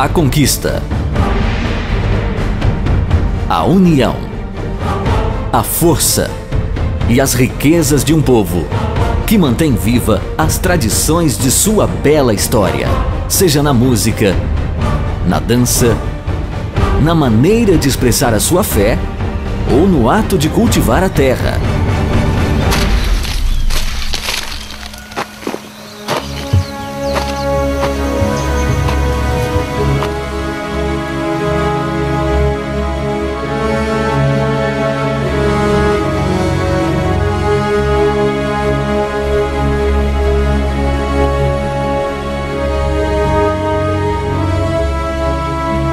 A conquista, a união, a força e as riquezas de um povo que mantém viva as tradições de sua bela história, seja na música, na dança, na maneira de expressar a sua fé ou no ato de cultivar a terra.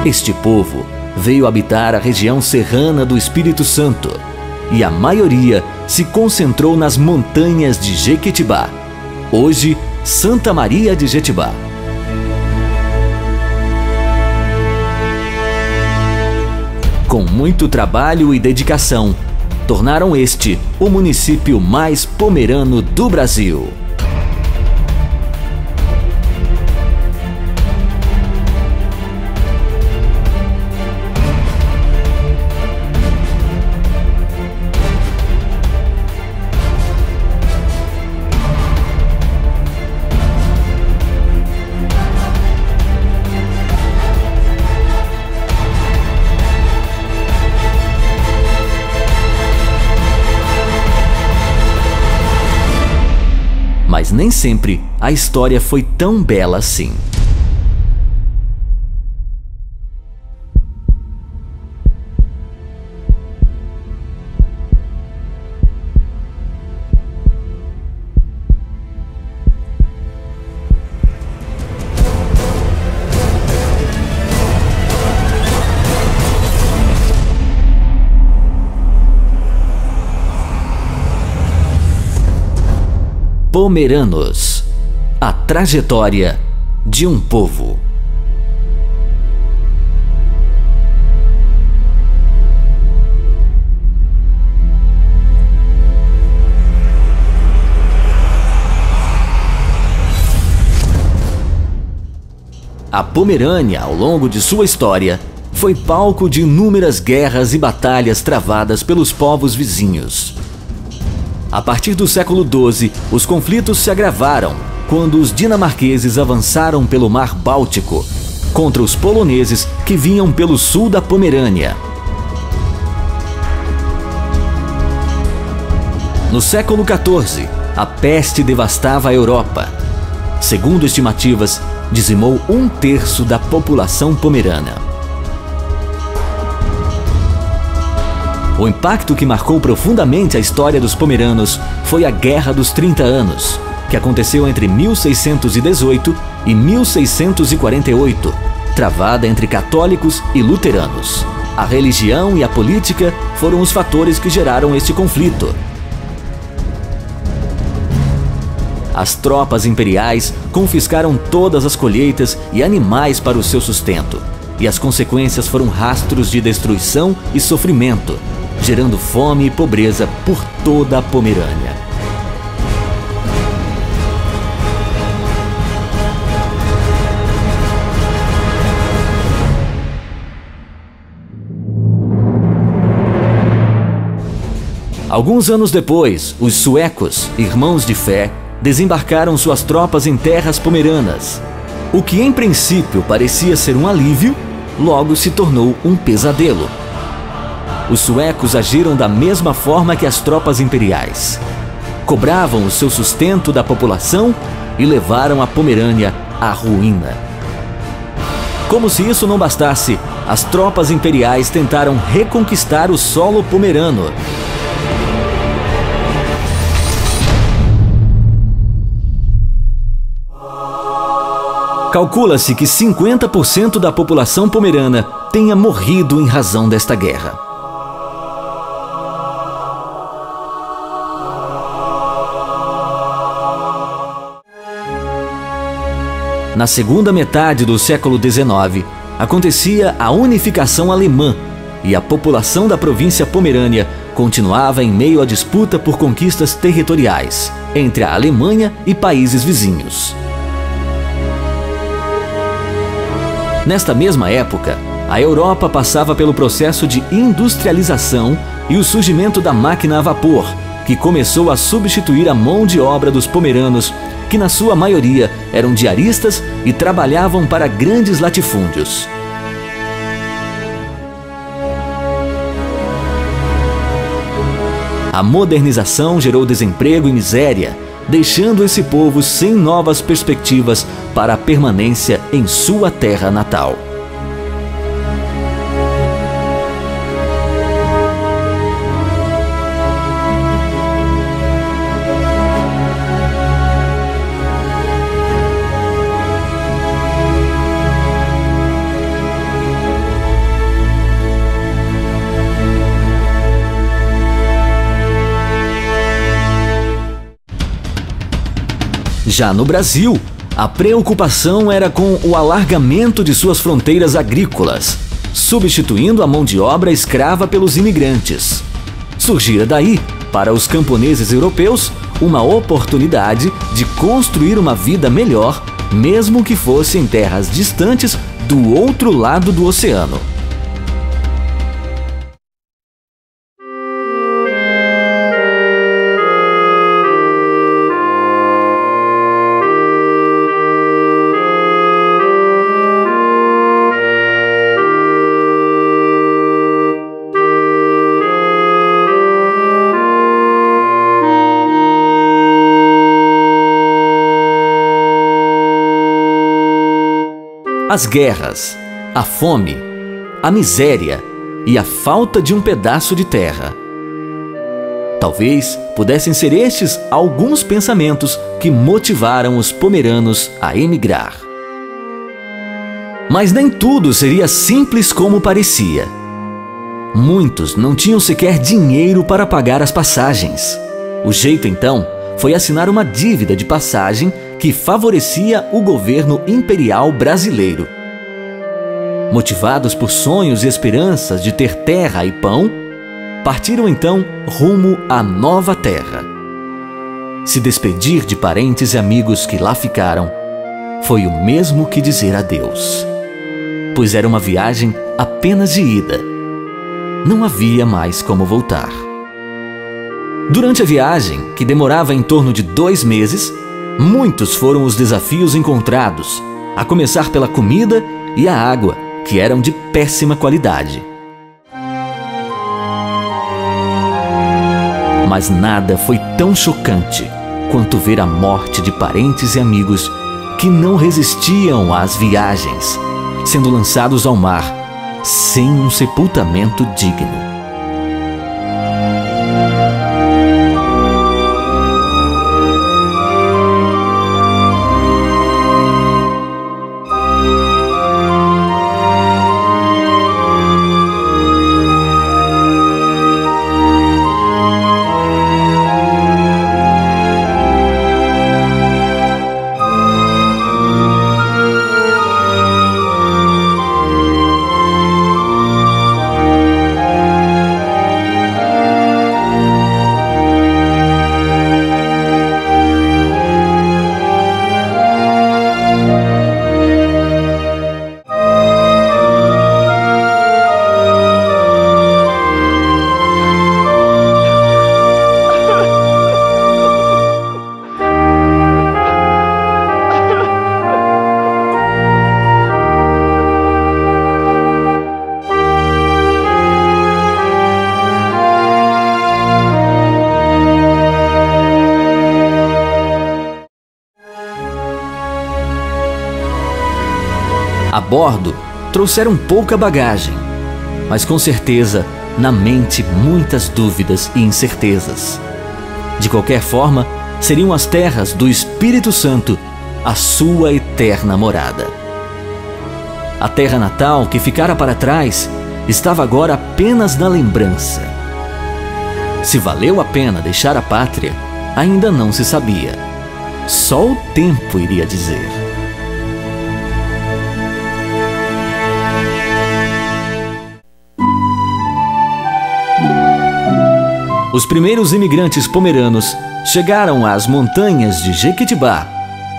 Este povo veio habitar a região serrana do Espírito Santo e a maioria se concentrou nas montanhas de Jequitibá, hoje Santa Maria de Jetibá. Com muito trabalho e dedicação, tornaram este o município mais pomerano do Brasil. Mas nem sempre a história foi tão bela assim. Pomeranos, a trajetória de um povo. A Pomerânia, ao longo de sua história, foi palco de inúmeras guerras e batalhas travadas pelos povos vizinhos. A partir do século XII, os conflitos se agravaram quando os dinamarqueses avançaram pelo Mar Báltico contra os poloneses que vinham pelo sul da Pomerânia. No século XIV, a peste devastava a Europa. Segundo estimativas, dizimou 1/3 da população pomerana. O impacto que marcou profundamente a história dos pomeranos foi a Guerra dos 30 Anos, que aconteceu entre 1618 e 1648, travada entre católicos e luteranos. A religião e a política foram os fatores que geraram este conflito. As tropas imperiais confiscaram todas as colheitas e animais para o seu sustento, e as consequências foram rastros de destruição e sofrimento, gerando fome e pobreza por toda a Pomerânia. Alguns anos depois, os suecos, irmãos de fé, desembarcaram suas tropas em terras pomeranas. O que em princípio parecia ser um alívio, logo se tornou um pesadelo. Os suecos agiram da mesma forma que as tropas imperiais. Cobravam o seu sustento da população e levaram a Pomerânia à ruína. Como se isso não bastasse, as tropas imperiais tentaram reconquistar o solo pomerano. Calcula-se que 50% da população pomerana tenha morrido em razão desta guerra. Na segunda metade do século XIX, acontecia a unificação alemã e a população da província Pomerânia continuava em meio à disputa por conquistas territoriais entre a Alemanha e países vizinhos. Nesta mesma época, a Europa passava pelo processo de industrialização e o surgimento da máquina a vapor, que começou a substituir a mão de obra dos pomeranos, que na sua maioria eram diaristas e trabalhavam para grandes latifúndios. A modernização gerou desemprego e miséria, deixando esse povo sem novas perspectivas para a permanência em sua terra natal. Já no Brasil, a preocupação era com o alargamento de suas fronteiras agrícolas, substituindo a mão de obra escrava pelos imigrantes. Surgira daí, para os camponeses europeus, uma oportunidade de construir uma vida melhor, mesmo que fosse em terras distantes do outro lado do oceano. As guerras, a fome, a miséria e a falta de um pedaço de terra. Talvez pudessem ser estes alguns pensamentos que motivaram os pomeranos a emigrar. Mas nem tudo seria simples como parecia. Muitos não tinham sequer dinheiro para pagar as passagens. O jeito então foi assinar uma dívida de passagem que favorecia o governo imperial brasileiro. Motivados por sonhos e esperanças de ter terra e pão, partiram então rumo à nova terra. Se despedir de parentes e amigos que lá ficaram foi o mesmo que dizer adeus, pois era uma viagem apenas de ida. Não havia mais como voltar. Durante a viagem, que demorava em torno de 2 meses, muitos foram os desafios encontrados, a começar pela comida e a água, que eram de péssima qualidade. Mas nada foi tão chocante quanto ver a morte de parentes e amigos que não resistiam às viagens, sendo lançados ao mar sem um sepultamento digno. A bordo, trouxeram pouca bagagem, mas com certeza na mente muitas dúvidas e incertezas. De qualquer forma, seriam as terras do Espírito Santo a sua eterna morada. A terra natal que ficara para trás estava agora apenas na lembrança. Se valeu a pena deixar a pátria, ainda não se sabia. Só o tempo iria dizer. Os primeiros imigrantes pomeranos chegaram às montanhas de Jequitibá,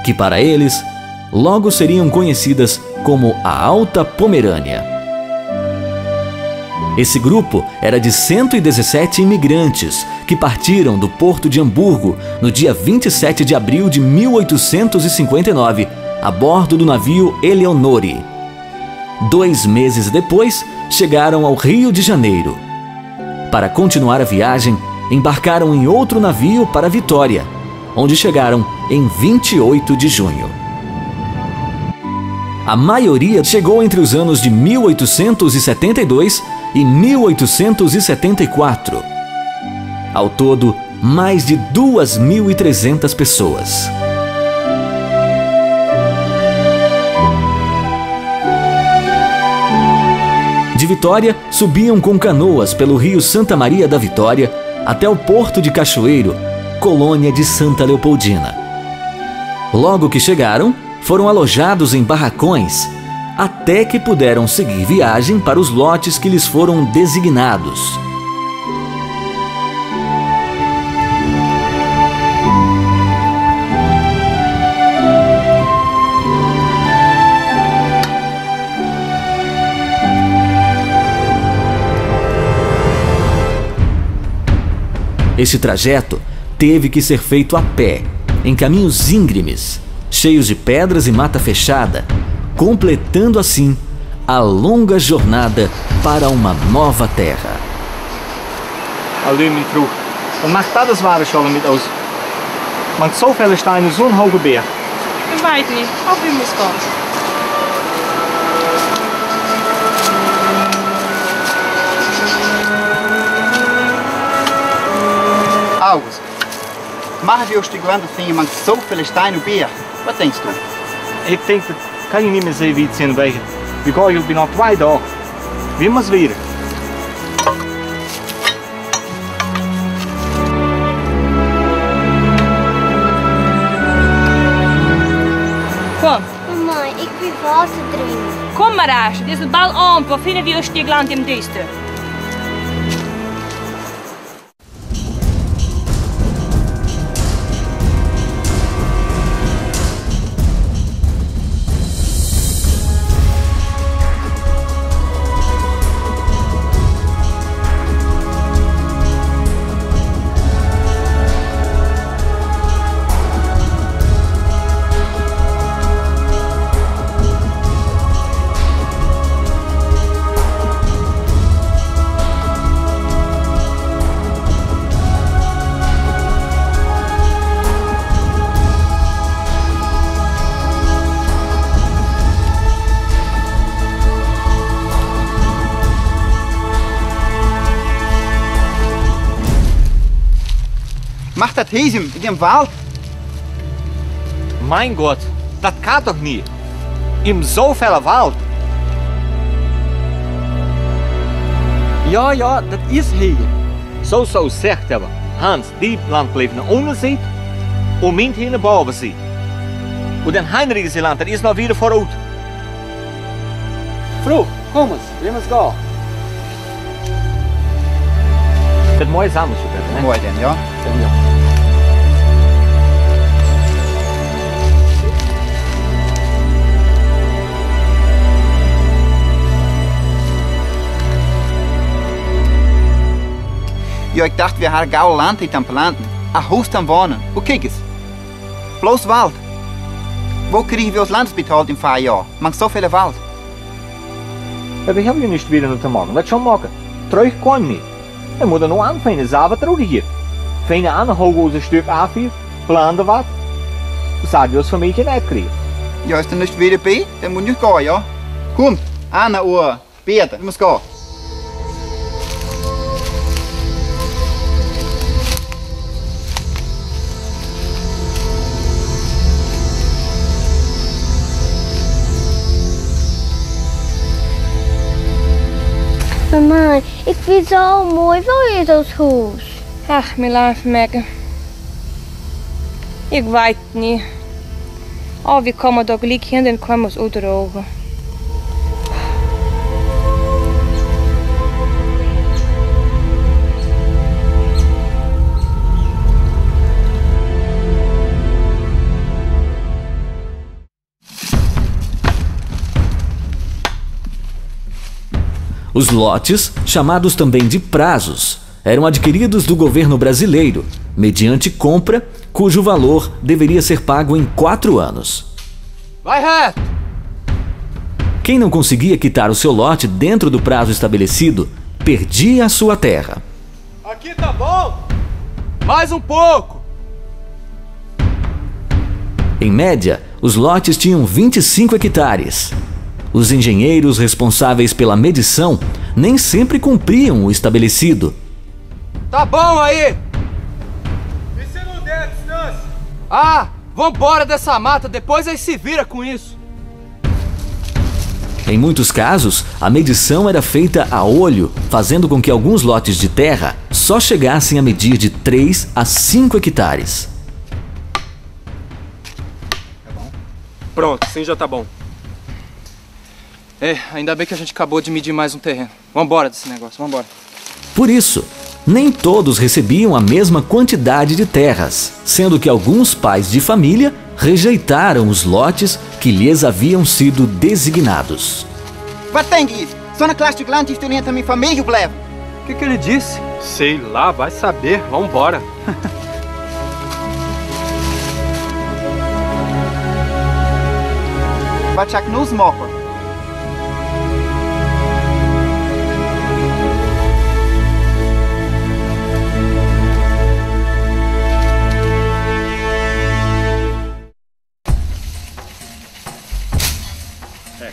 que para eles logo seriam conhecidas como a Alta Pomerânia. Esse grupo era de 117 imigrantes que partiram do porto de Hamburgo no dia 27 de abril de 1859 a bordo do navio Eleonore. 2 meses depois, chegaram ao Rio de Janeiro. Para continuar a viagem, embarcaram em outro navio para Vitória, onde chegaram em 28 de junho. A maioria chegou entre os anos de 1872 e 1874. Ao todo, mais de 2.300 pessoas. De Vitória, subiam com canoas pelo rio Santa Maria da Vitória até o porto de Cachoeiro, colônia de Santa Leopoldina. Logo que chegaram, foram alojados em barracões, até que puderam seguir viagem para os lotes que lhes foram designados. Este trajeto teve que ser feito a pé, em caminhos íngremes, cheios de pedras e mata fechada, completando assim a longa jornada para uma nova terra. Hallo, mijn vroeg. Wat maakt dat een zware scholle met ons? Want zoveel staan in zo'n hoge berg. Ik weet niet, of u moest komen. August, mag je stuk wandel vinden met zoveel steinen op berg? Wat denkst du? Ik denk dat kan je niet meer zo iets in wegen. We gaan hier binnen 2 dagen. We moeten weer. Kom, Mama, ik wil water drinken. kom maar Aas, het is het bal aan, we vinden we een stuk land in deze. Macht dat Hesem in dem Wald? Mijn God, dat kan toch niet? In zoveel wald. Ja, dat is hier. Zo zegt hebben. Hans, die land bleef naar onderzijde, en mijn hier naar bovenzijde. En dan Heinrichse land, dat is nog weer vooruit. Vroeg, kom eens, we moeten gaan. Dat mooie samenzoeken, hè? Mooi dan, ja? Ja. Ja, ik dacht we hadden gauw land in aan planten. Een huis aan wonen. Oh, kijk eens. Bloos wald. Wo krijgen we ons land betaald in 5 jaar? Maakt zoveel wald. Ja, we hebben niet weer te maken. Dat schon maken. Terug kan niet. We moeten nog aanvangen. Zelf terug hier. Vangen aan, houden we een stuk af hier. Plannen wat. Zouden we ons van mij geen uitkrijgen. Ja, is er niet weer bij? Dan moet je gaan, ja? Kom, aan naar uw Peter. We moeten gaan. Mama, ik vind het zo mooi van je dat huis. Ach, mijn lieve Mekke. Ik weet het niet. Oh, we komen toch gelijk heen en komen we uit de ogen. Os lotes, chamados também de prazos, eram adquiridos do governo brasileiro, mediante compra, cujo valor deveria ser pago em 4 anos. Vai reto! Quem não conseguia quitar o seu lote dentro do prazo estabelecido, perdia a sua terra. Aqui tá bom! Mais um pouco! Em média, os lotes tinham 25 hectares. Os engenheiros responsáveis pela medição nem sempre cumpriam o estabelecido. Tá bom aí! E se não der a distância? Ah, vambora dessa mata, depois aí se vira com isso. Em muitos casos, a medição era feita a olho, fazendo com que alguns lotes de terra só chegassem a medir de 3 a 5 hectares. Pronto, assim já tá bom. Ainda bem que a gente acabou de medir mais um terreno. Vambora desse negócio, vambora. Por isso, nem todos recebiam a mesma quantidade de terras, sendo que alguns pais de família rejeitaram os lotes que lhes haviam sido designados. Wat denk je? Zo'n klasje land heeft alleen aan mijn familie blijven. O que ele disse? Sei lá, vai saber. Vambora. Wat ik nu maken?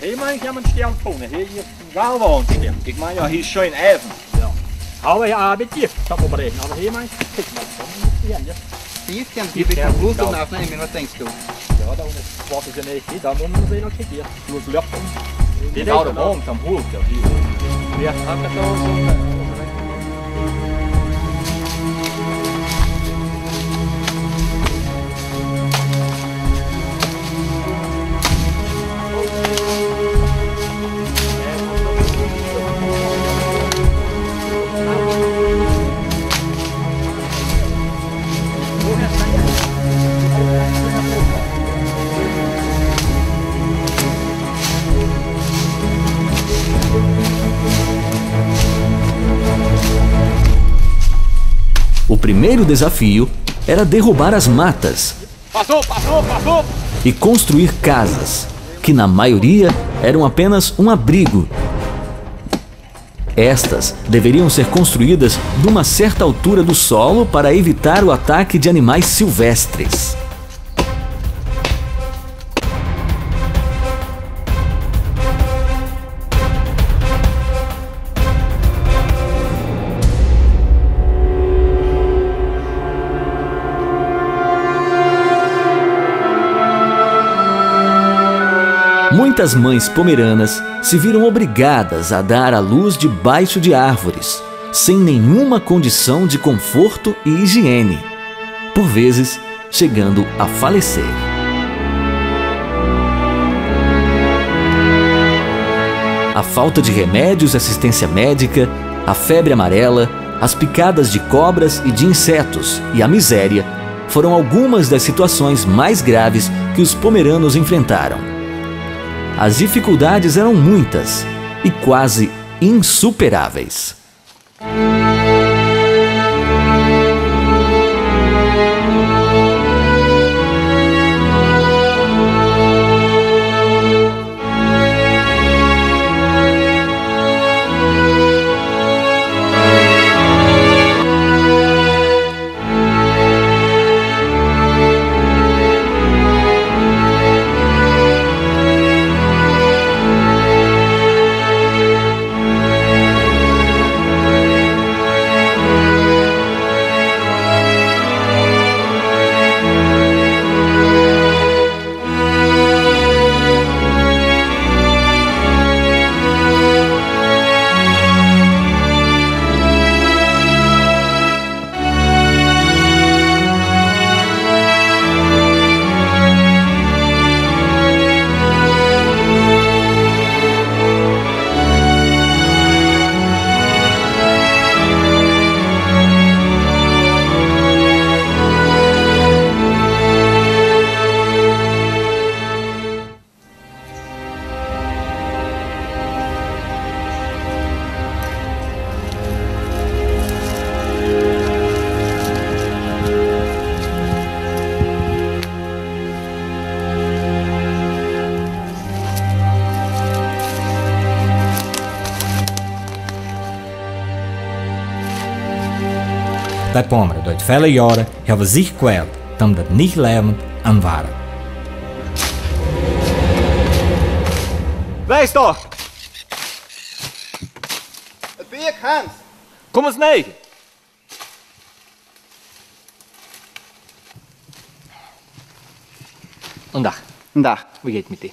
Hier mag ik helemaal stil voelen. Hier gaan we ons stil. Ik mag ja hier schön even. Ja. Hou je arbeid dat moet berekenen. Maar hier mag ik kijk maar. Hier kan je weer bloed doen afnemen. Wat denk je? Ja, dat is wat is er niet. Dan moeten we nog kijken. Bloed luchten. Dit is de boom van hoek. Ja, gaat het zo. O primeiro desafio era derrubar as matas Passou! e construir casas, que na maioria eram apenas um abrigo. Estas deveriam ser construídas de uma certa altura do solo para evitar o ataque de animais silvestres. Muitas mães pomeranas se viram obrigadas a dar à luz debaixo de árvores, sem nenhuma condição de conforto e higiene, por vezes chegando a falecer. A falta de remédios e assistência médica, a febre amarela, as picadas de cobras e de insetos e a miséria foram algumas das situações mais graves que os pomeranos enfrentaram. As dificuldades eram muitas e quase insuperáveis. Dat pomeren door vele jaren hebben zich kwijt om dat niet levend aan waren. Wees toch! Het ben ik, Hans. Kom eens negen! Een dag. Dag. Wie geht mit dir?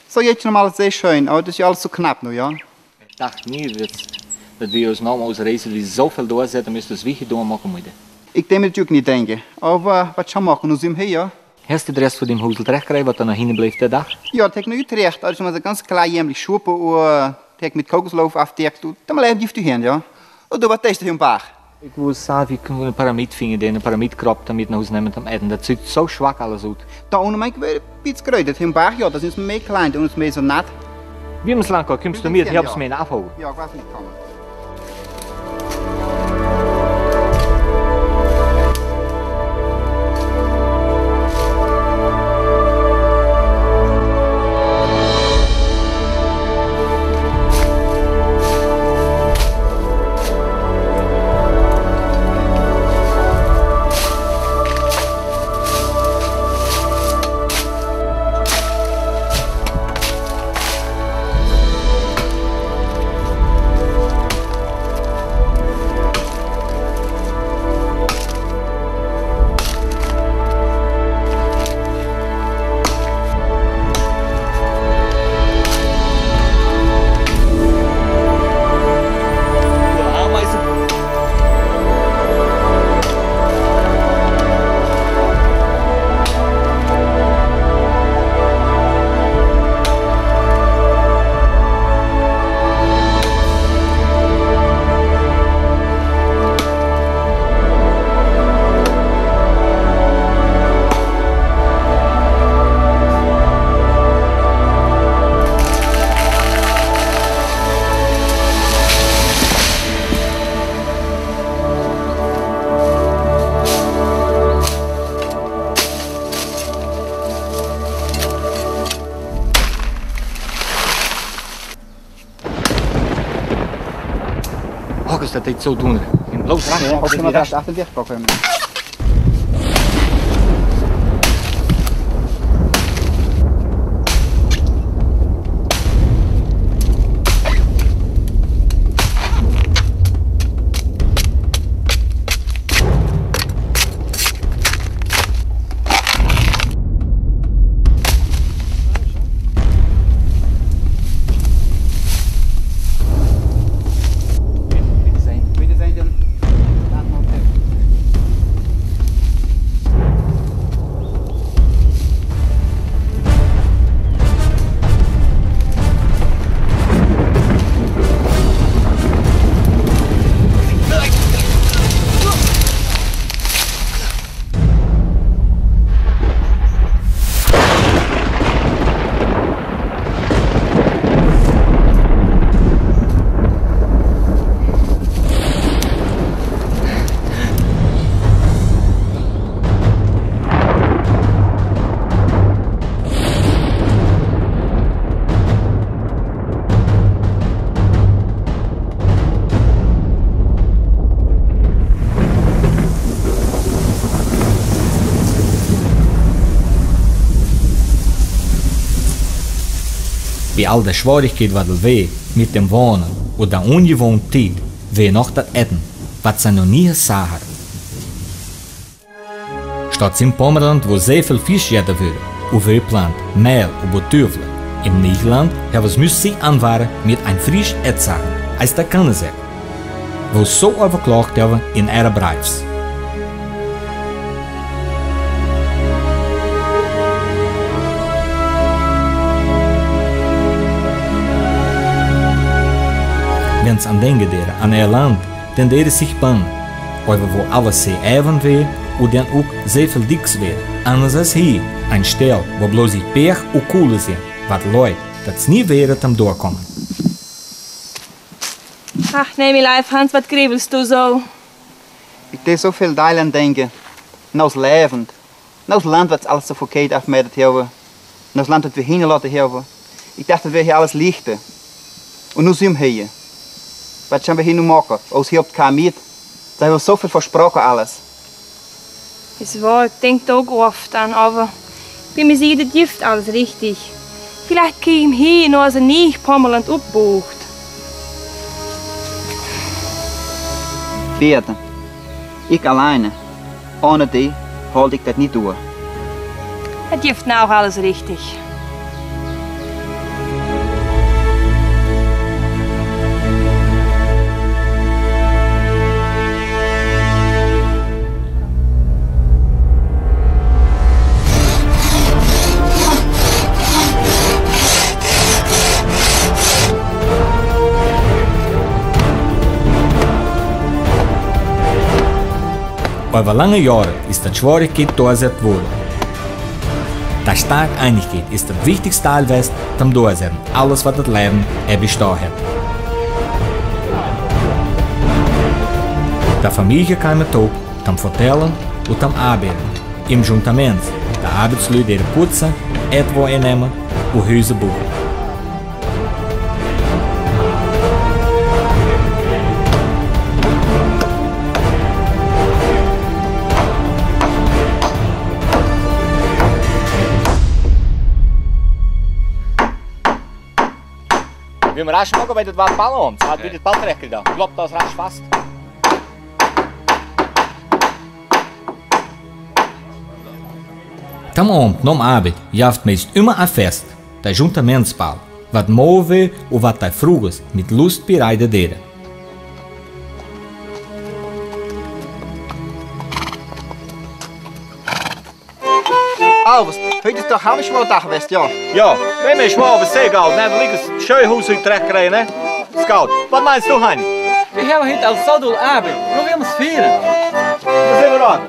So jetzt noch mal sehr schön, aber das ist ja alles so knapp nu, ja? Ich dachte nie, dass wir uns nochmals reizen, die zoveel doorzetten, müssen wir das wirklich doormachen moeten. Ich denke natürlich nicht denken, aber was schon machen, nu sind wir hier. Hast du den Rest von dem Husel terechtgekregen, was da noch hinten bleibt, der Dach? Ja, das hat noch Utrecht, da ist noch ein ganz klein jämlich Schuppe und das mit Kokosloof aufdeckt, dann mal eben die hin, ja? Und du, was ist hier im Bach? Ich wusste sagen, wie können wir einen Pyramid finden, den einen Pyramidkrab damit nach Hause nehmen zum Eten. Das sieht so schwach alles aus. Da unten mein ich wieder ein bisschen größer, hier im Bach, ja, das ist mehr klein, und ist mehr so nett. Wie wir es lang gehen, kommst du mit, ich hab's mir nachholen. Ja, ich weiß nicht, kommen. August, dat deed zo doen. In bloos raak. Ja, ich mal recht auf den Weg kommen. Bij al de Schwierigkeit wat er weh mit dem Wohnen und der ungewohnten Zeit, weh noch das Essen, was sie noch nie gesehen hat. Statt in Pommerland, wo sehr viel Fisch gegessen wird, und viel Plant, Mehl und Botüfle, im Nederland haben sie sich anwaren mit ein frisch Essen, als der Kannesäck, wo so overklaagt haben in ihre Briefs. Wenn sie an denken an ihr Land, dann deren sich bang, over wo alles sehr even wäre und dann auch sehr viel dicks wäre. Anders als hier, ein Stel, wo bloß die Pech und Kohle sind, was Leute, das nie wäre am Durchkommen. Ach, nee, mein Leib, Hans, was kriebelst du so? Ich denke so viel Teilen denken. Naus levend. Naus Land, was alles so verkehrt afmedet hebben. Naus Land, das wir hingelaten hebben. Ich dachte, wir hier alles lichten. Und nu sind wir hier. Was sollen wir hier nu machen? Als hier op het kamer. Sie haben so viel versprochen, alles. Ist wahr, ich denke auch oft an, aber bei mir sieht das Gift alles richtig. Vielleicht kriege ich ihm hier noch so nicht Pommerland abgebucht. Beate, ich alleine, ohne dich, halte ich das nicht durch. Das Gift auch alles richtig. Over lange Jahre ist die Schwierigkeit durchgesetzt worden. Die starke Einigkeit ist der wichtigste Teil zum Durchsetzen, alles was das Leben bestehen hat. Die Familie kam mit zum Vertellen und zum Arbeiten. Im Juntament, die Arbeitsleute putzen, etwas einnehmen und Häuser bauen. Wie wir rasch machen, wenn das was Ballon haben. Hat wieder das Balltrecker da. Ich glaube, das rasch fast. Am Abend, nach der Arbeit, jaft meist immer ein Fest, der Juntamentsball, was morgen und was die Fruges mit Lust bereitet werden. Albers, heute ist doch Hammerschmortag, weißt du ja? Ja, wenn wir schmal was sehen, Galt, dann liegt es schön Haus in Trecker, ne? Scout, was meinst du, Hani? Wir haben heute als Sadel Abend. Wo wir uns feiern? Da sind wir an.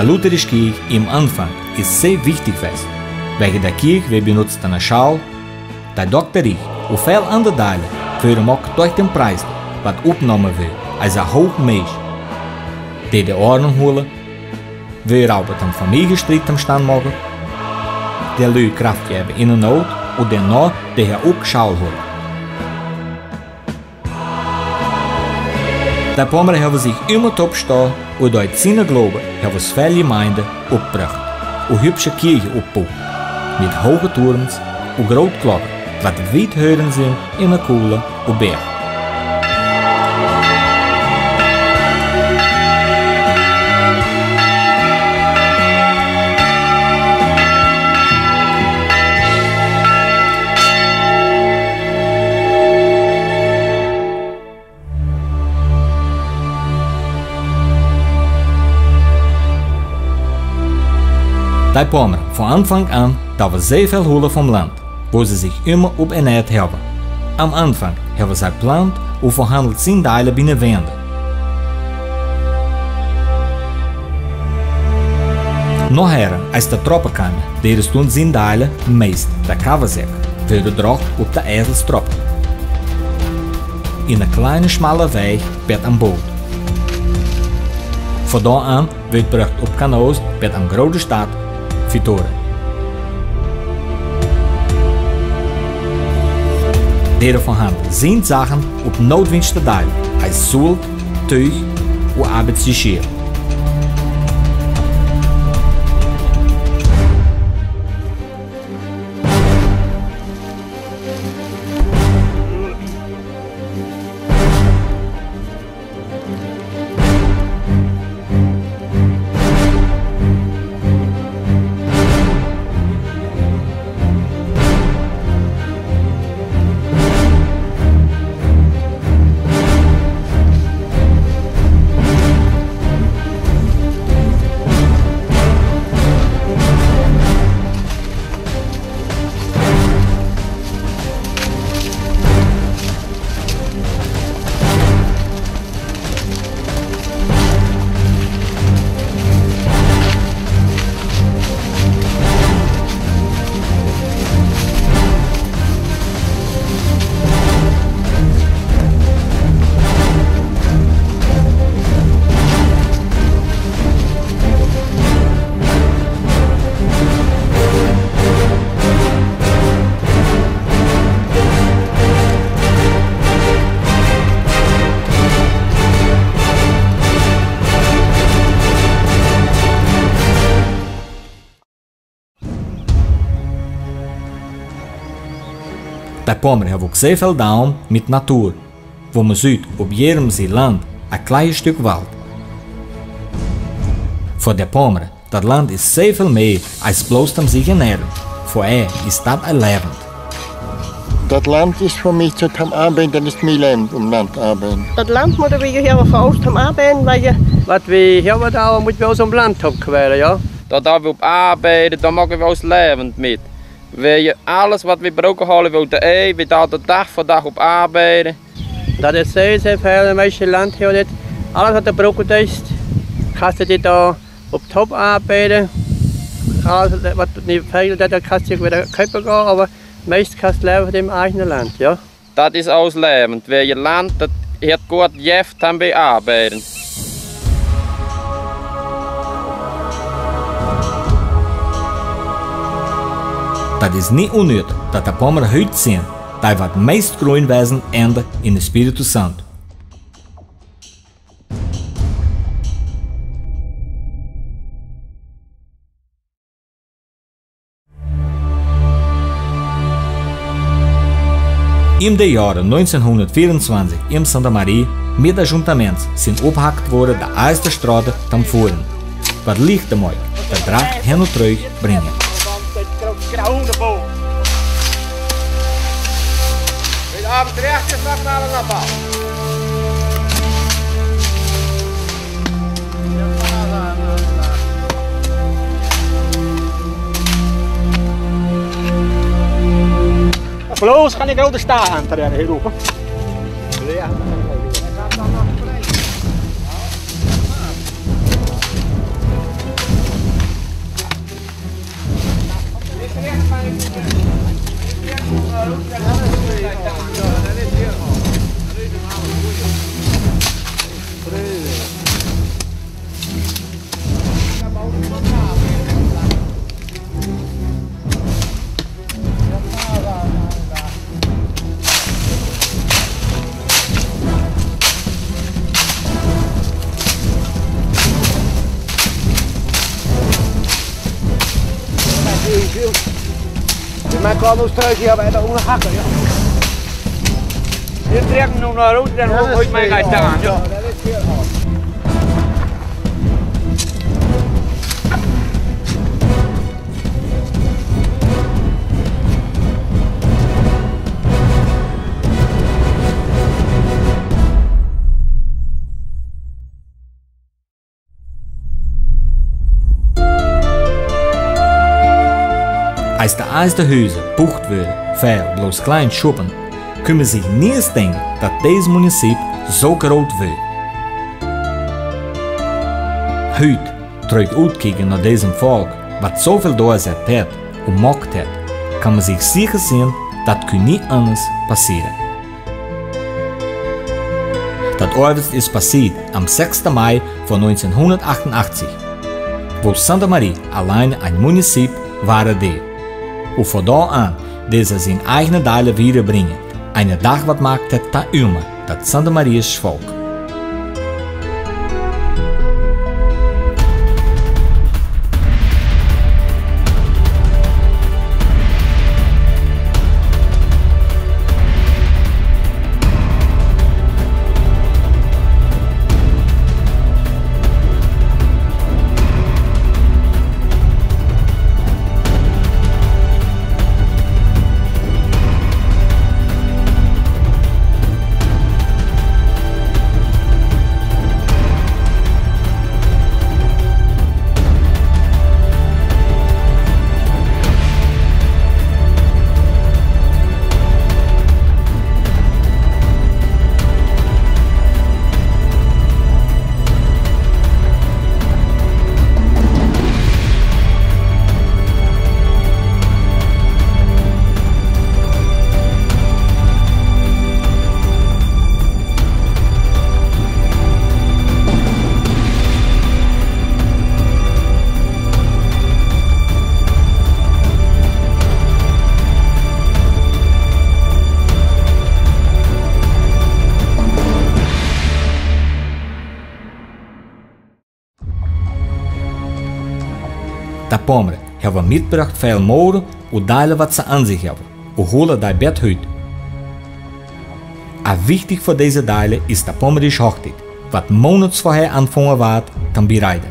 Die lutherische Kirche im Anfang ist sehr wichtig gewesen. Wegen der Kirche wird benutzt eine Schal, der Doktorich und viele andere Teile führen auch durch den Preis, was aufgenommen wird als ein hoher Mensch. Die Ordnung holen, wir auch mit dem Familienstreit am Stand machen, der Leute Kraft geben in der Not und danach der auch Schal holen. Die Pommer haben sich immer topstehen und durch seinen Glauben haben es viele Gemeinden aufgebracht und hübsche Kirchen aufgebaut. Mit hohen Turmen und großen Glocken, die weit hören sind in der Kuhle und Berg. Die Pommer von Anfang an haben sehr viel Holen vom Land, wo sie sich immer ernährt haben. Am Anfang haben sie geplant und verhandelt sind Teile binnen Wände. Nachher, als die Tropen kamen, deden stond sind Teile meist der Kavasäck, für die Drocht auf der Eselstrop. In een kleine, schmale Weg wird am Boot. Von da an wird gebracht op Kanoos wird am grote Stad Vitoren. Deren van hand zijn Sachen op noodwinste delen, als Zolt, Tuig und Arbeitssicher. Der Pommer hat auch sehr viel Daumen mit Natur, wo man sieht auf jedem sein Land ein kleines Stück Wald. Für der Pommer, das Land ist sehr viel mehr als bloß dem sich ernähren. Für ist das ein Leben. Das Land ist für mich zum Arbeiten, das ist mein Leben, Land arbeiten. Das Land moeten we hier voor ons arbeiten, weil Wat we hier wat houden, moeten we aus dem Land opkwijden, ja? Dat daar we op arbeiden, dan maken we ons levend met. We alles wat we broken halen, we eten, we daar de dag voor dag op arbeiden. Dat is sehr veel, meeste land hier dit. Alles wat er broken is, kannst du da op top arbeiden. Alles wat niet veel, dat kannst du wieder kopen gaan, aber meest kannst du leven in eigen land, ja? Dat is ons levend. We je land, dat heeft goed jeft aan bij arbeiden. Das ist nicht unnötig, dass die Pommer heute sind, da wird meist grün Wesen Ende in den Espírito Santo. Im den Jahren 1924 in Santa Maria, mit Ajuntamentos, sind abgehackt worden die erste Straße zum Fuhren. Was liegt einmal, der Draht hin und zurück bringen. Abend rechts is nog naar de bal. Bloos ga ik ook de sta aan te rennen, roepen. Maar ik kan ons thuis hier bij de onderhakken, ja. Dit trekt nu naar rood en hoe moet mij gaan staan, ja. Als de eerste huizen bucht worden, veel bloos klein schuppen, kunnen zich niet eens denken dat deze municipie zo groot wordt. Heute, terug uitkijken naar deze volk, wat zoveel doorzet heeft en mocht heeft, kan men zich zeker zijn dat kan niet anders passeren. Dat ooit is passiert am 6. Mai van 1988, wo Santa Maria allein een municipie waren deed. Und von da an, diese zijn eigen Teile wiederbringen. Eine Dag wat maakt het ta immer, dat Santa Maria's Volk. Da pomre hebben mitgebracht veel mode en delen wat ze aan zich hebben. En holen die bed uit. En wichtig voor deze delen is de pommerische hoogtijd, wat monats voorher aanvangen wordt, kan bereiden.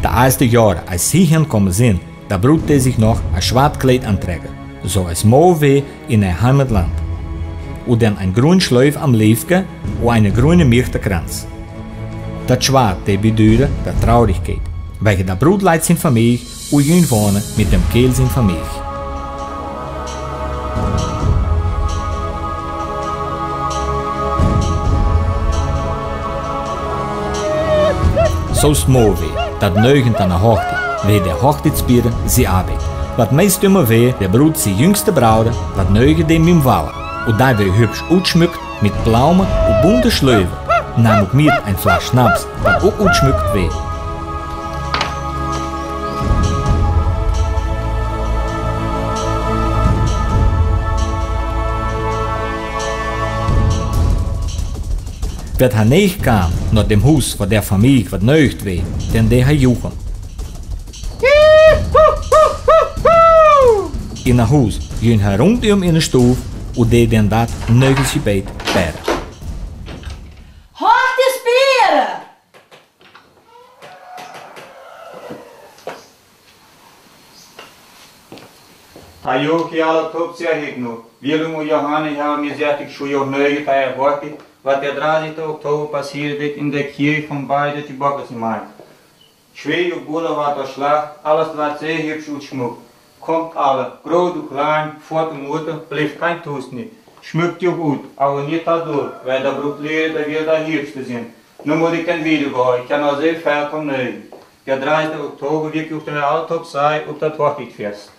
De eerste jaren als hierheen komen zijn, da broedt hij zich nog een zwart kleed aantrekken, zoals mooi weer in zijn heimatland. En dan een groen sluif am leefke en een groene mirtekrans. Dat zwart die beduren de traurigheid, wegen de broed leidt zijn familie en jullie wonen met dem keel zijn familie. Zo mooi weer, dat neugend aan de hoogte, weer de hoogtijdsspieren ze arbeid. Wat meest immer weer, de broed zijn jongste bruiden, wat neugen dem mim vallen. En daar weer hübsch uitschmukt met blauwe en bunte sluiven. Nam ook meer een fles snaps, dat ook uitschmukt weer. Werd haar negen kwam naar dem huis waar der familie wat neugt weer, dan deed hij joegen. In het huis ging hij rondom in de stoel en deed dan dat neugeltje beet verder. Hoort de spieren! Tajuki alle top zeg ik nu. Willem en Johannes hebben me gezegd, ik zou je neugen bij wachten. Wat der 30. oktober passiert in der Kirche von beiden die Bockesmarkt. Schwer und Bulle war der Schlag, alles war sehr hübsch und schmuck. Kommt alle, groß und klein, Vater und Mutter, bleibt kein Toast nicht. Schmückt ihr gut, aber nicht dadurch, weil der Brut lehrt, dass wir der Hübschste sind. Nun muss ich kein Video gehen, ich kann auch sehr viel vom Neugen. Der 30. oktober wird auf der Altop sein und das Hochzeitsfest.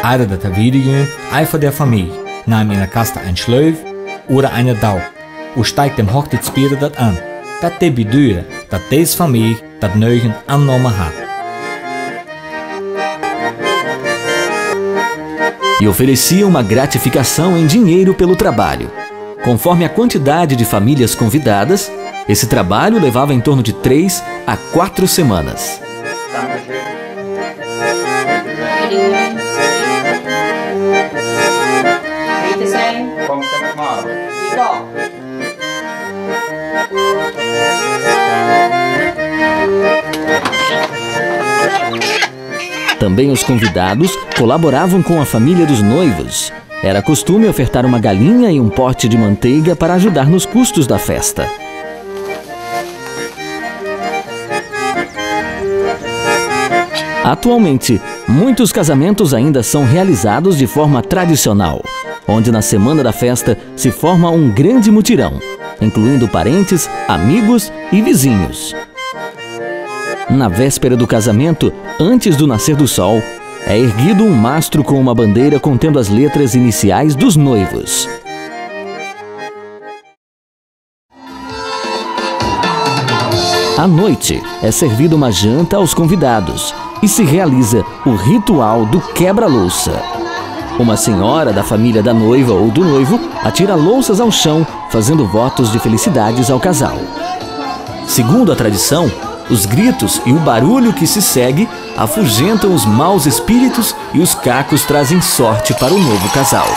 Einer der Tavidien, einfach der Familie, nahm in der Kaste ein Schleuf oder eine Dau und steigt dem Hochzeitsspieren das an. Das de beduren, dass diese Familie das Neugen angenommen hat. E oferecia uma gratificação em dinheiro pelo trabalho. Conforme a quantidade de famílias convidadas, esse trabalho levava em torno de 3 a 4 semanas. Também os convidados colaboravam com a família dos noivos. Era costume ofertar uma galinha e um pote de manteiga para ajudar nos custos da festa. Atualmente, muitos casamentos ainda são realizados de forma tradicional, onde na semana da festa se forma um grande mutirão, incluindo parentes, amigos e vizinhos. Na véspera do casamento, antes do nascer do sol, é erguido um mastro com uma bandeira contendo as letras iniciais dos noivos. À noite, é servida uma janta aos convidados e se realiza o ritual do quebra-louça. Uma senhora da família da noiva ou do noivo atira louças ao chão, fazendo votos de felicidades ao casal. Segundo a tradição, os gritos e o barulho que se segue afugentam os maus espíritos e os cacos trazem sorte para o novo casal.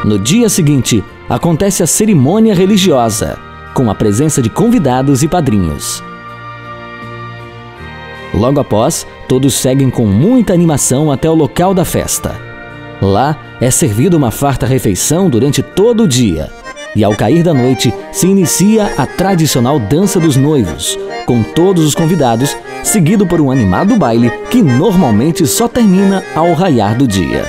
No dia seguinte, acontece a cerimônia religiosa, com a presença de convidados e padrinhos. Logo após, todos seguem com muita animação até o local da festa. Lá, é servida uma farta refeição durante todo o dia. E ao cair da noite, se inicia a tradicional dança dos noivos, com todos os convidados, seguido por um animado baile que normalmente só termina ao raiar do dia.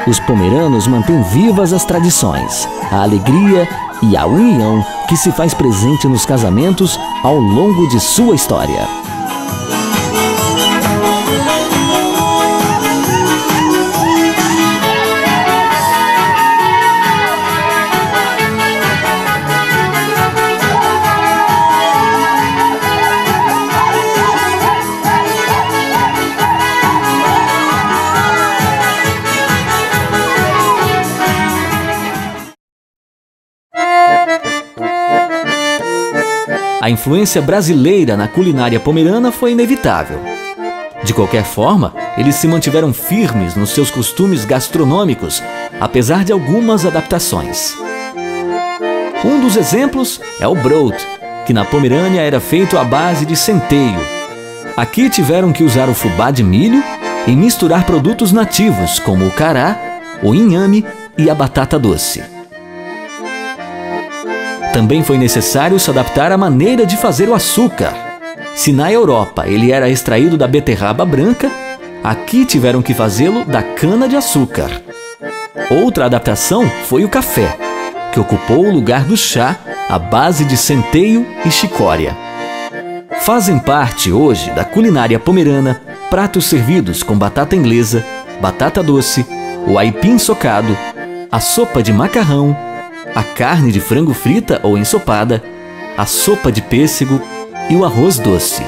Os pomeranos mantêm vivas as tradições, a alegria e a união que se faz presente nos casamentos ao longo de sua história. A influência brasileira na culinária pomerana foi inevitável. De qualquer forma, eles se mantiveram firmes nos seus costumes gastronômicos, apesar de algumas adaptações. Um dos exemplos é o brood, que na Pomerânia era feito à base de centeio. Aqui tiveram que usar o fubá de milho e misturar produtos nativos como o cará, o inhame e a batata doce. Também foi necessário se adaptar à maneira de fazer o açúcar. Se na Europa ele era extraído da beterraba branca, aqui tiveram que fazê-lo da cana-de-açúcar. Outra adaptação foi o café, que ocupou o lugar do chá à base de centeio e chicória. Fazem parte hoje da culinária pomerana pratos servidos com batata inglesa, batata doce, o aipim socado, a sopa de macarrão, a carne de frango frita ou ensopada, a sopa de pêssego e o arroz doce.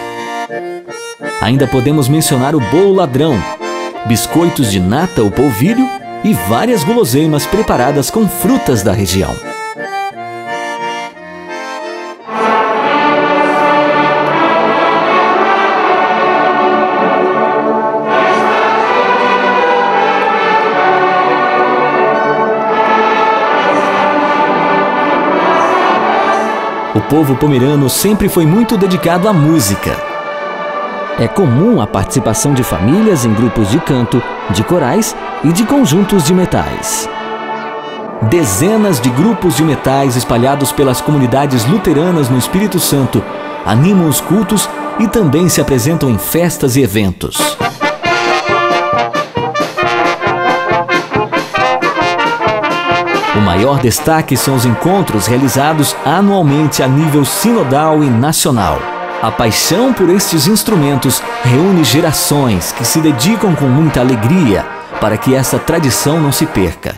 Ainda podemos mencionar o bolo ladrão, biscoitos de nata ou polvilho e várias guloseimas preparadas com frutas da região. O povo pomerano sempre foi muito dedicado à música. É comum a participação de famílias em grupos de canto, de corais e de conjuntos de metais. Dezenas de grupos de metais espalhados pelas comunidades luteranas no Espírito Santo animam os cultos e também se apresentam em festas e eventos. O maior destaque são os encontros realizados anualmente a nível sinodal e nacional. A paixão por estes instrumentos reúne gerações que se dedicam com muita alegria para que essa tradição não se perca.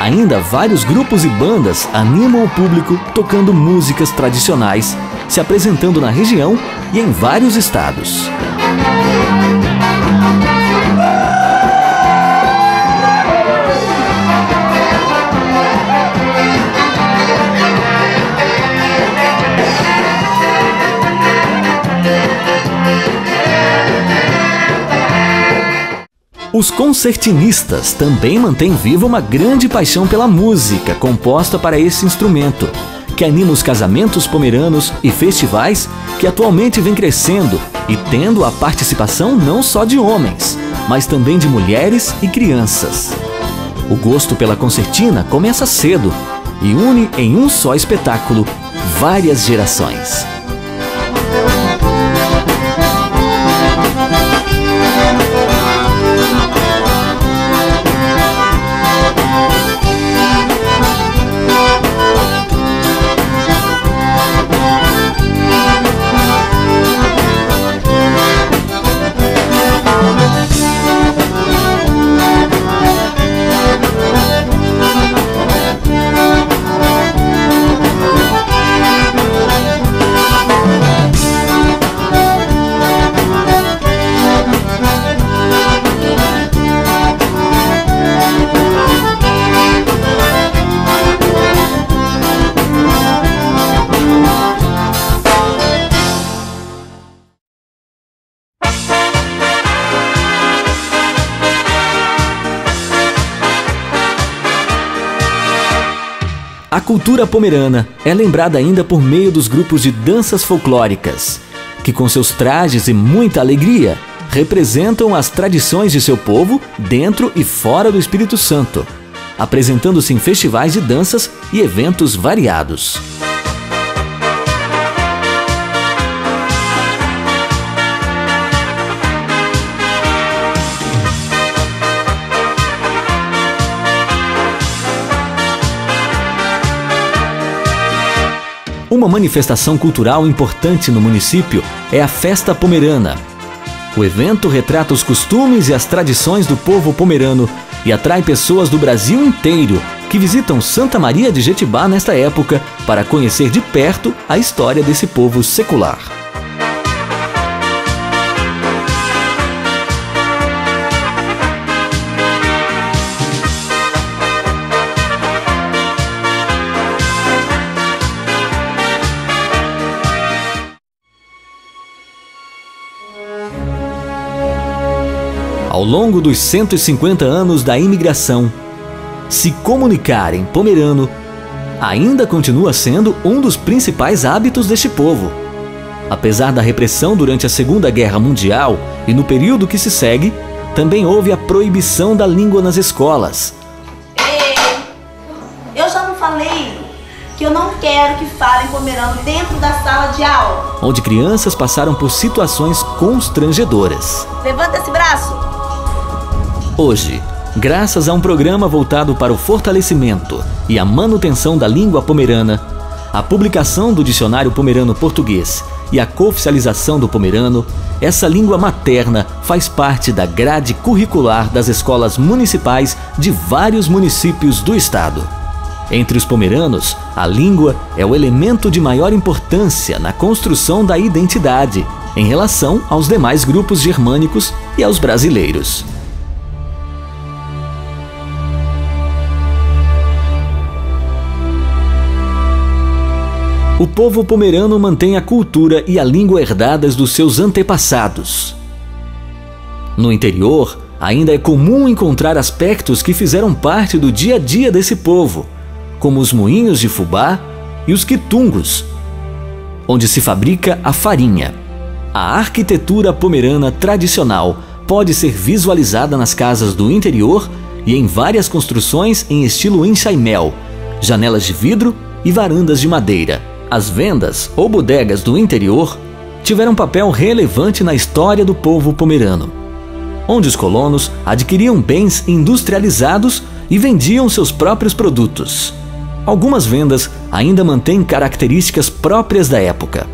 Ainda vários grupos e bandas animam o público tocando músicas tradicionais, se apresentando na região e em vários estados. Os concertinistas também mantêm viva uma grande paixão pela música composta para esse instrumento, que anima os casamentos pomeranos e festivais que atualmente vem crescendo e tendo a participação não só de homens, mas também de mulheres e crianças. O gosto pela concertina começa cedo e une em um só espetáculo várias gerações. A cultura pomerana é lembrada ainda por meio dos grupos de danças folclóricas, que com seus trajes e muita alegria representam as tradições de seu povo dentro e fora do Espírito Santo, apresentando-se em festivais de danças e eventos variados. Uma manifestação cultural importante no município é a Festa Pomerana. O evento retrata os costumes e as tradições do povo pomerano e atrai pessoas do Brasil inteiro que visitam Santa Maria de Jetibá nesta época para conhecer de perto a história desse povo secular. Ao longo dos 150 anos da imigração, se comunicar em pomerano ainda continua sendo um dos principais hábitos deste povo. Apesar da repressão durante a Segunda Guerra Mundial e no período que se segue, também houve a proibição da língua nas escolas. Eu já não falei que eu não quero que falem pomerano dentro da sala de aula. Onde crianças passaram por situações constrangedoras. Levanta esse braço! Hoje, graças a um programa voltado para o fortalecimento e a manutenção da língua pomerana, a publicação do Dicionário Pomerano Português e a cooficialização do pomerano, essa língua materna faz parte da grade curricular das escolas municipais de vários municípios do estado. Entre os pomeranos, a língua é o elemento de maior importância na construção da identidade, em relação aos demais grupos germânicos e aos brasileiros. O povo pomerano mantém a cultura e a língua herdadas dos seus antepassados. No interior, ainda é comum encontrar aspectos que fizeram parte do dia a dia desse povo, como os moinhos de fubá e os quitungos, onde se fabrica a farinha. A arquitetura pomerana tradicional pode ser visualizada nas casas do interior e em várias construções em estilo enxaimel, janelas de vidro e varandas de madeira. As vendas ou bodegas do interior tiveram papel relevante na história do povo pomerano, onde os colonos adquiriam bens industrializados e vendiam seus próprios produtos. Algumas vendas ainda mantêm características próprias da época.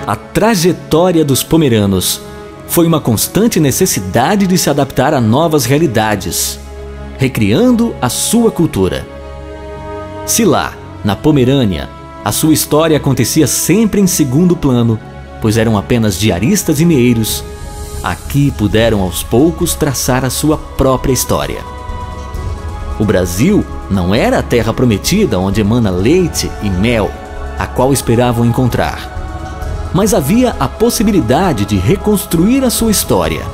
A trajetória dos pomeranos foi uma constante necessidade de se adaptar a novas realidades, recriando a sua cultura. Se lá, na Pomerânia, a sua história acontecia sempre em segundo plano, pois eram apenas diaristas e meeiros, aqui puderam aos poucos traçar a sua própria história. O Brasil não era a terra prometida onde emana leite e mel, a qual esperavam encontrar. Mas havia a possibilidade de reconstruir a sua história,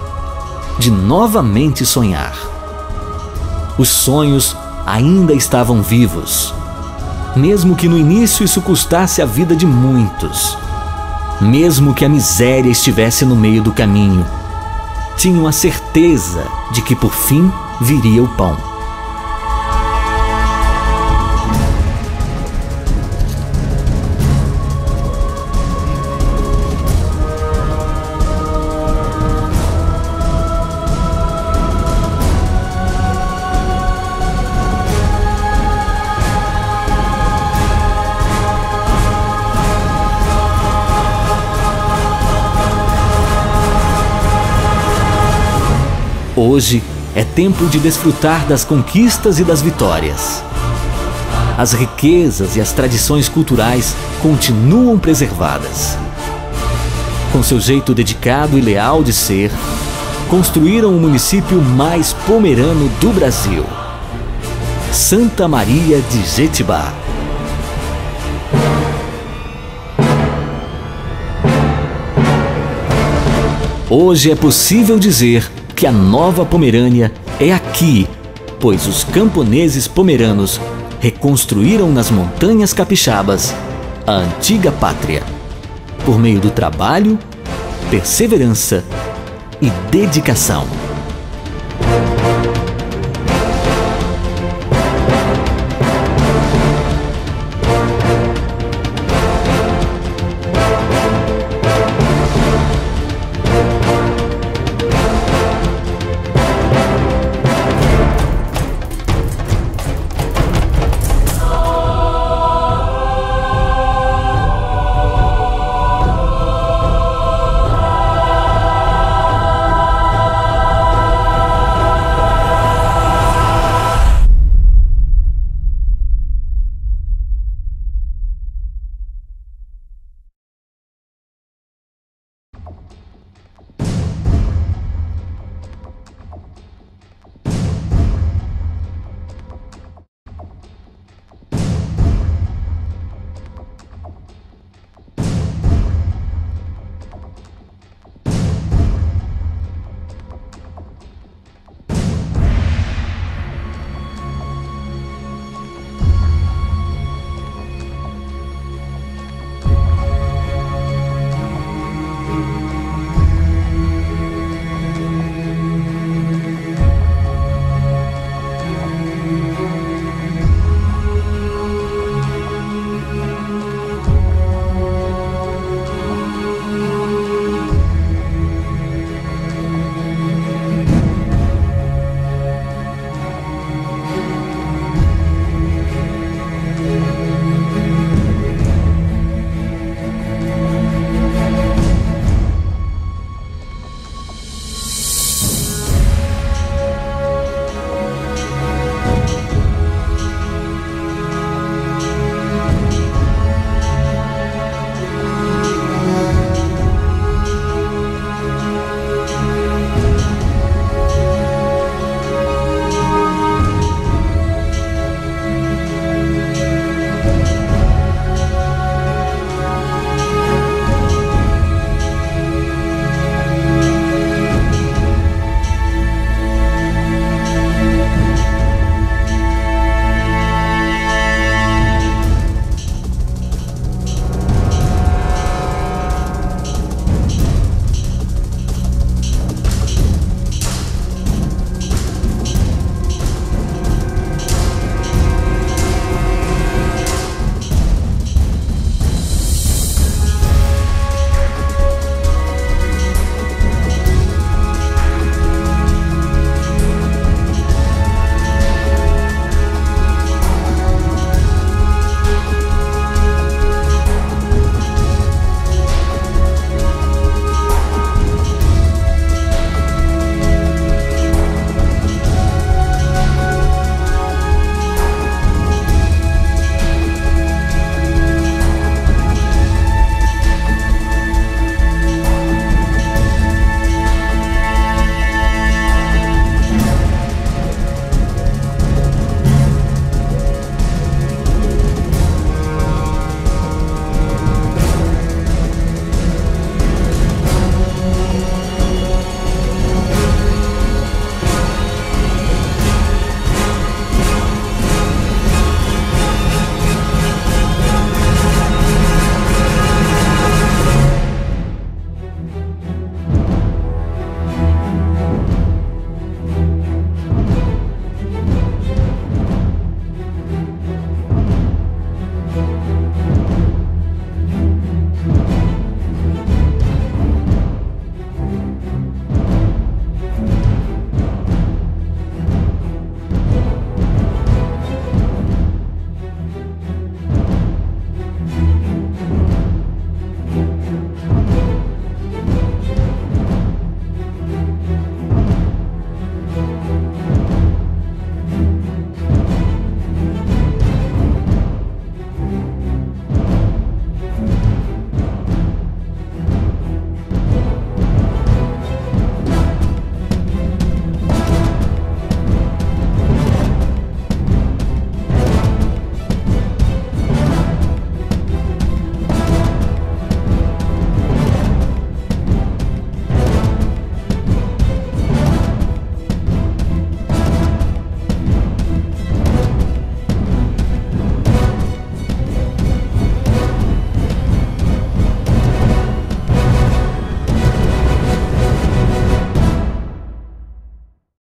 de novamente sonhar. Os sonhos ainda estavam vivos, mesmo que no início isso custasse a vida de muitos, mesmo que a miséria estivesse no meio do caminho, tinham a certeza de que por fim viria o pão. Hoje é tempo de desfrutar das conquistas e das vitórias. As riquezas e as tradições culturais continuam preservadas. Com seu jeito dedicado e leal de ser, construíram o município mais pomerano do Brasil, Santa Maria de Jetibá. Hoje é possível dizer que a Nova Pomerânia é aqui, pois os camponeses pomeranos reconstruíram nas montanhas capixabas a antiga pátria, por meio do trabalho, perseverança e dedicação.